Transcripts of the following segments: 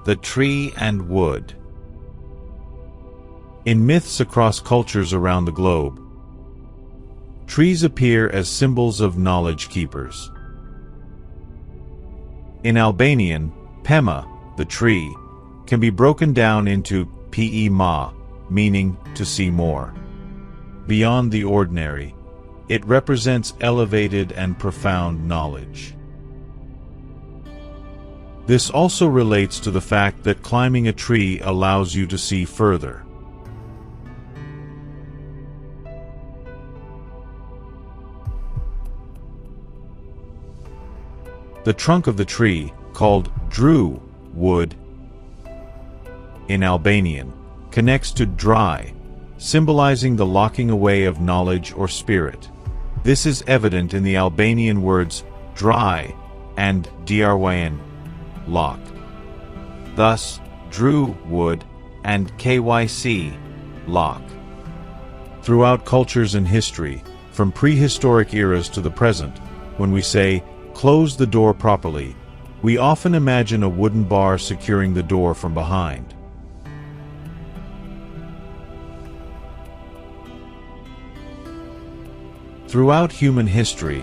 the tree and wood. In myths across cultures around the globe, trees appear as symbols of knowledge keepers. In Albanian, pema, the tree, can be broken down into pe-ma, meaning to see more. Beyond the ordinary, it represents elevated and profound knowledge. This also relates to the fact that climbing a tree allows you to see further. The trunk of the tree, called dru wood in Albanian, connects to dry, symbolizing the locking away of knowledge or spirit. This is evident in the Albanian words dry and dryn, lock. Thus, dru wood and kyc, lock. Throughout cultures and history, from prehistoric eras to the present, when we say, "Close the door properly," we often imagine a wooden bar securing the door from behind. Throughout human history,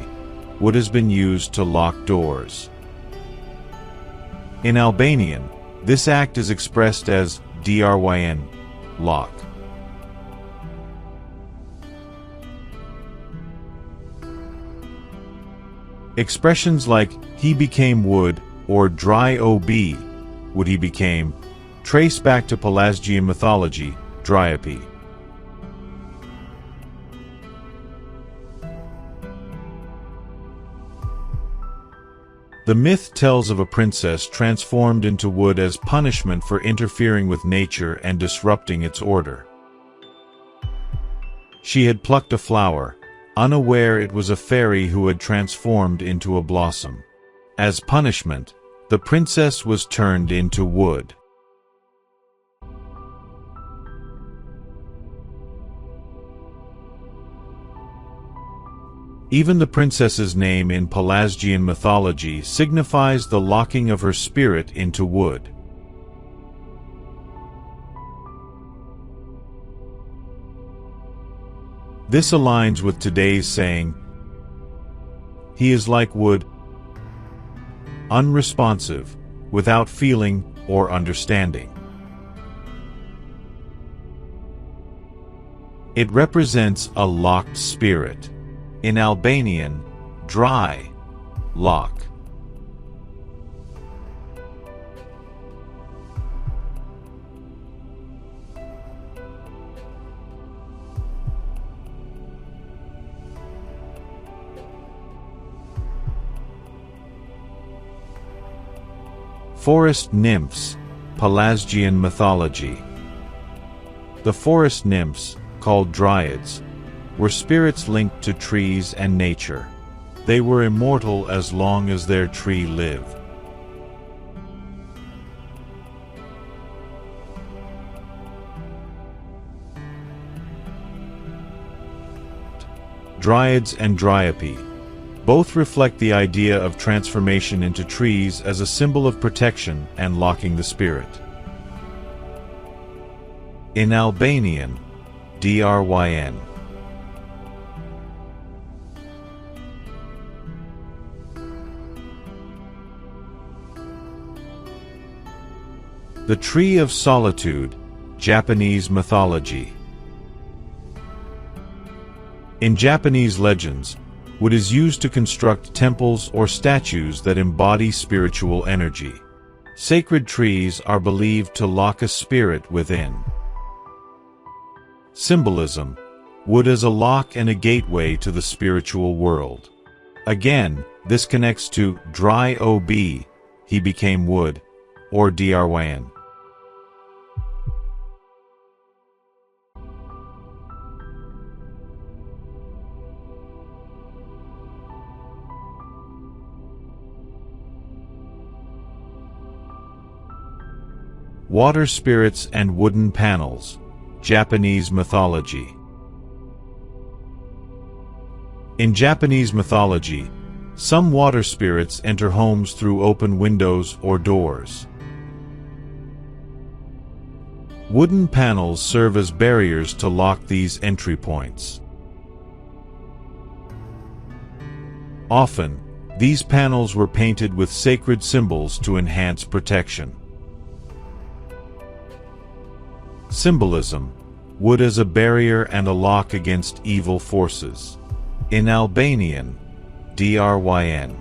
wood has been used to lock doors. In Albanian, this act is expressed as dryn, lock. Expressions like "he became wood" or "dry ob," wood he became, trace back to Pelasgian mythology, Dryope. The myth tells of a princess transformed into wood as punishment for interfering with nature and disrupting its order. She had plucked a flower, unaware it was a fairy who had transformed into a blossom. As punishment, the princess was turned into wood. Even the princess's name in Pelasgian mythology signifies the locking of her spirit into wood. This aligns with today's saying, "He is like wood, unresponsive, without feeling or understanding." It represents a locked spirit. In Albanian, dry, lock. Forest nymphs, Pelasgian mythology. The forest nymphs, called dryads, were spirits linked to trees and nature. They were immortal as long as their tree lived. Dryads and Dryope both reflect the idea of transformation into trees as a symbol of protection and locking the spirit. In Albanian, dryn. The Tree of Solitude, Japanese mythology. In Japanese legends, wood is used to construct temples or statues that embody spiritual energy. Sacred trees are believed to lock a spirit within. Symbolism: wood as a lock and a gateway to the spiritual world. Again, this connects to dry ob, he became wood, or dryn. Water spirits and wooden panels, Japanese mythology. In Japanese mythology, some water spirits enter homes through open windows or doors. Wooden panels serve as barriers to lock these entry points. Often, these panels were painted with sacred symbols to enhance protection. Symbolism: wood as a barrier and a lock against evil forces. In Albanian, dryn.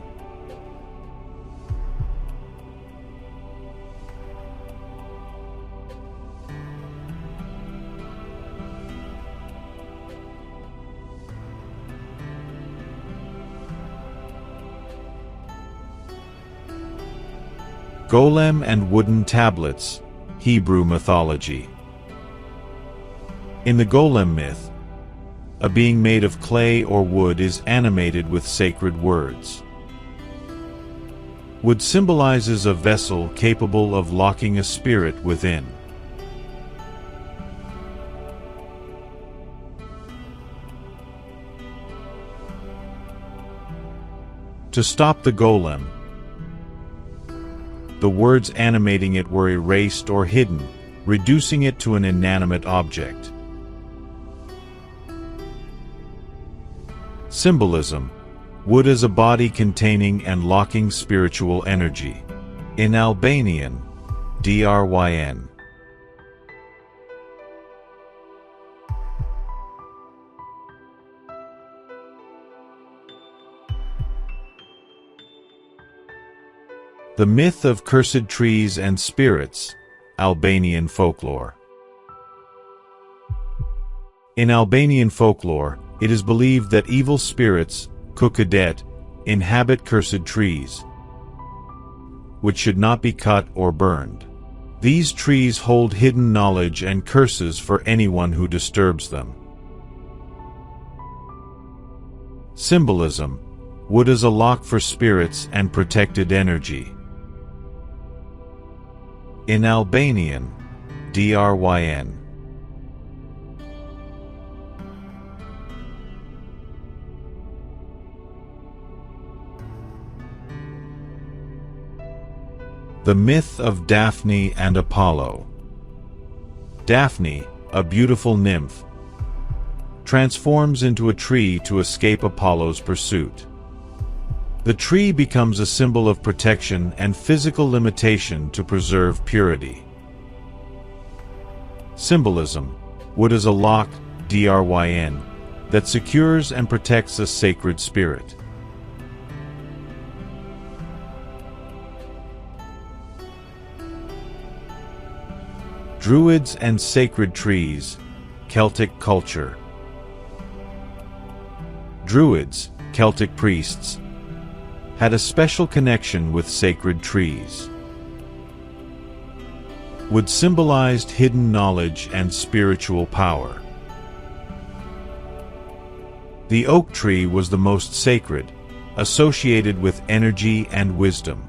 Golem and wooden tablets, Hebrew mythology. In the golem myth, a being made of clay or wood is animated with sacred words. Wood symbolizes a vessel capable of locking a spirit within. To stop the golem, the words animating it were erased or hidden, reducing it to an inanimate object. Symbolism: wood as a body containing and locking spiritual energy. In Albanian, dryn. The myth of cursed trees and spirits, Albanian folklore. In Albanian folklore, it is believed that evil spirits, kukadet, inhabit cursed trees, which should not be cut or burned. These trees hold hidden knowledge and curses for anyone who disturbs them. Symbolism: wood as a lock for spirits and protected energy. In Albanian, dryn. The myth of Daphne and Apollo. Daphne, a beautiful nymph, transforms into a tree to escape Apollo's pursuit. The tree becomes a symbol of protection and physical limitation to preserve purity. Symbolism: wood as a lock, dryn, that secures and protects a sacred spirit. Druids and sacred trees, Celtic culture. Druids, Celtic priests, had a special connection with sacred trees. Wood symbolized hidden knowledge and spiritual power. The oak tree was the most sacred, associated with energy and wisdom.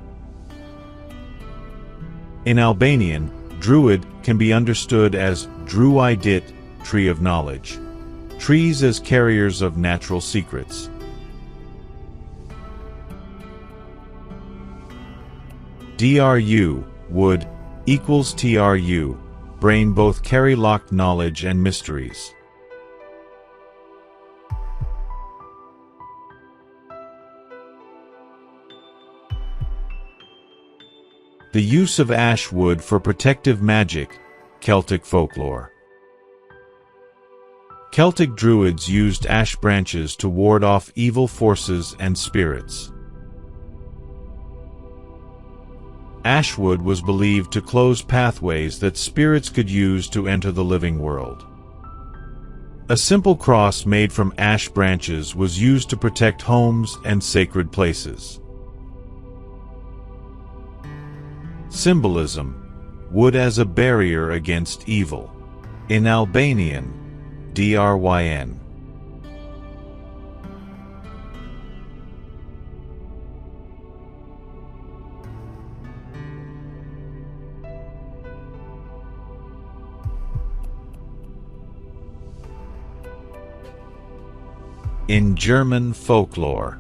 In Albanian, druid can be understood as druidit, tree of knowledge, trees as carriers of natural secrets. Dru, wood, equals tru, brain both carry locked knowledge and mysteries. The use of ash wood for protective magic, Celtic folklore. Celtic druids used ash branches to ward off evil forces and spirits. Ashwood was believed to close pathways that spirits could use to enter the living world. A simple cross made from ash branches was used to protect homes and sacred places. Symbolism: wood as a barrier against evil. In Albanian, dryn. In German folklore.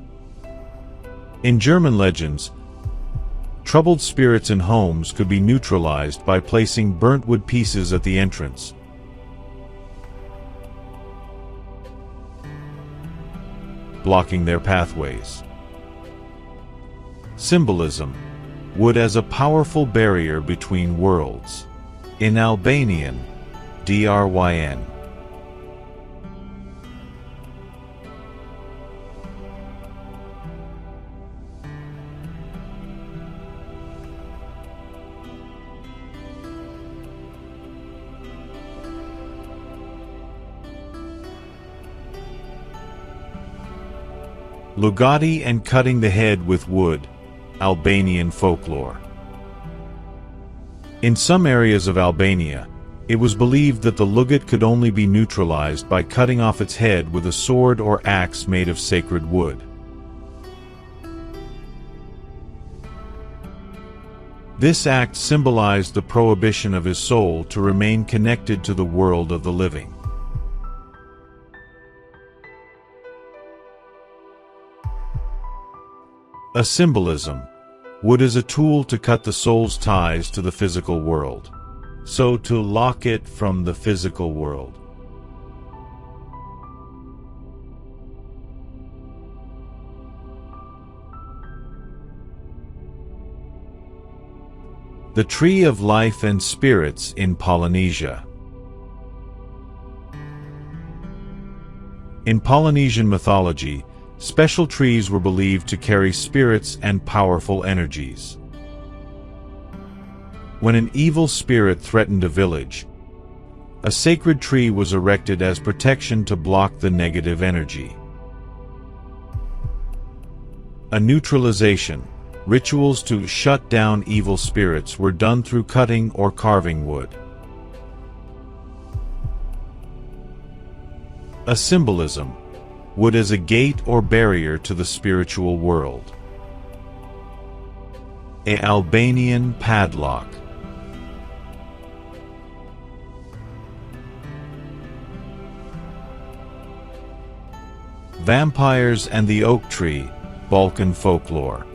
In German legends, Troubled spirits in homes could be neutralized by placing burnt wood pieces at the entrance. Blocking their pathways. Symbolism: wood as a powerful barrier between worlds. In Albanian, dryn. Lugati and cutting the head with wood, Albanian folklore. In some areas of Albania, it was believed that the lugat could only be neutralized by cutting off its head with a sword or axe made of sacred wood. This act symbolized the prohibition of his soul to remain connected to the world of the living. A symbolism: wood is a tool to cut the soul's ties to the physical world, so to lock it from the physical world. The Tree of Life and Spirits in Polynesia. In Polynesian mythology, special trees were believed to carry spirits and powerful energies. When an evil spirit threatened a village, a sacred tree was erected as protection to block the negative energy. A neutralization: rituals to shut down evil spirits were done through cutting or carving wood. A symbolism: wood as a gate or barrier to the spiritual world. An Albanian padlock. Vampires and the oak tree, Balkan folklore.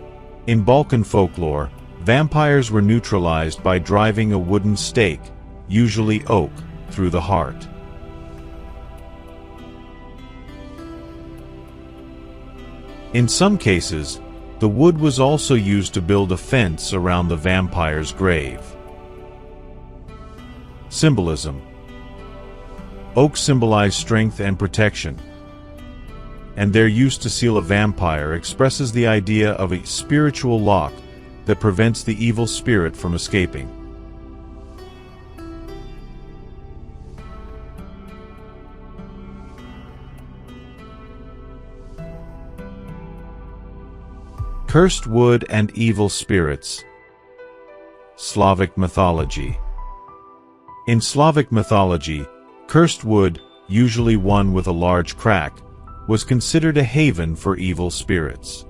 In Balkan folklore, vampires were neutralized by driving a wooden stake, usually oak, through the heart. In some cases, the wood was also used to build a fence around the vampire's grave. Symbolism: oak symbolize strength and protection, and their use to seal a vampire expresses the idea of a spiritual lock that prevents the evil spirit from escaping. Cursed wood and evil spirits. Slavic mythology. In Slavic mythology, cursed wood, usually one with a large crack, was considered a haven for evil spirits.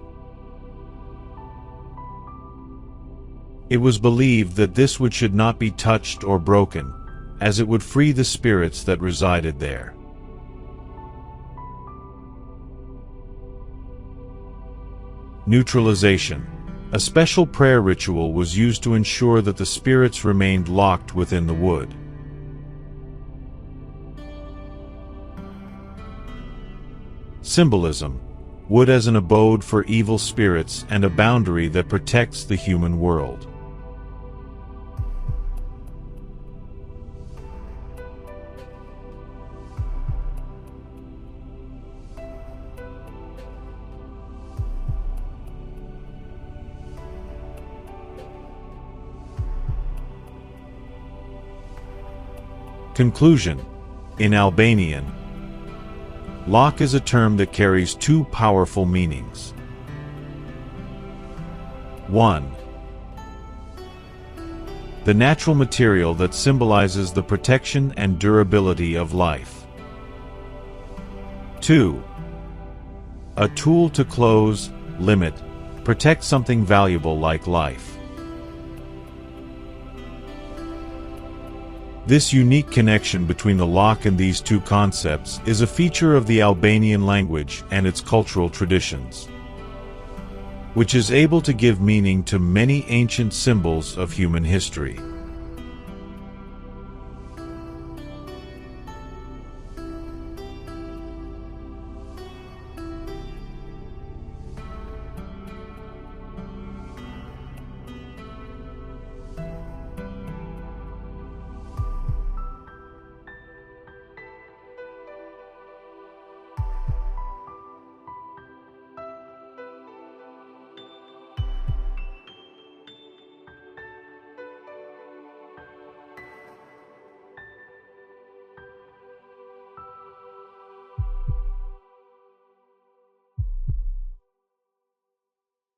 It was believed that this wood should not be touched or broken, as it would free the spirits that resided there. Neutralization. A special prayer ritual was used to ensure that the spirits remained locked within the wood. Symbolism: wood as an abode for evil spirits and a boundary that protects the human world. Conclusion. In Albanian, lock is a term that carries two powerful meanings. 1. The natural material that symbolizes the protection and durability of life. 2. A tool to close, limit, protect something valuable like life. This unique connection between the lock and these two concepts is a feature of the Albanian language and its cultural traditions. which is able to give meaning to many ancient symbols of human history.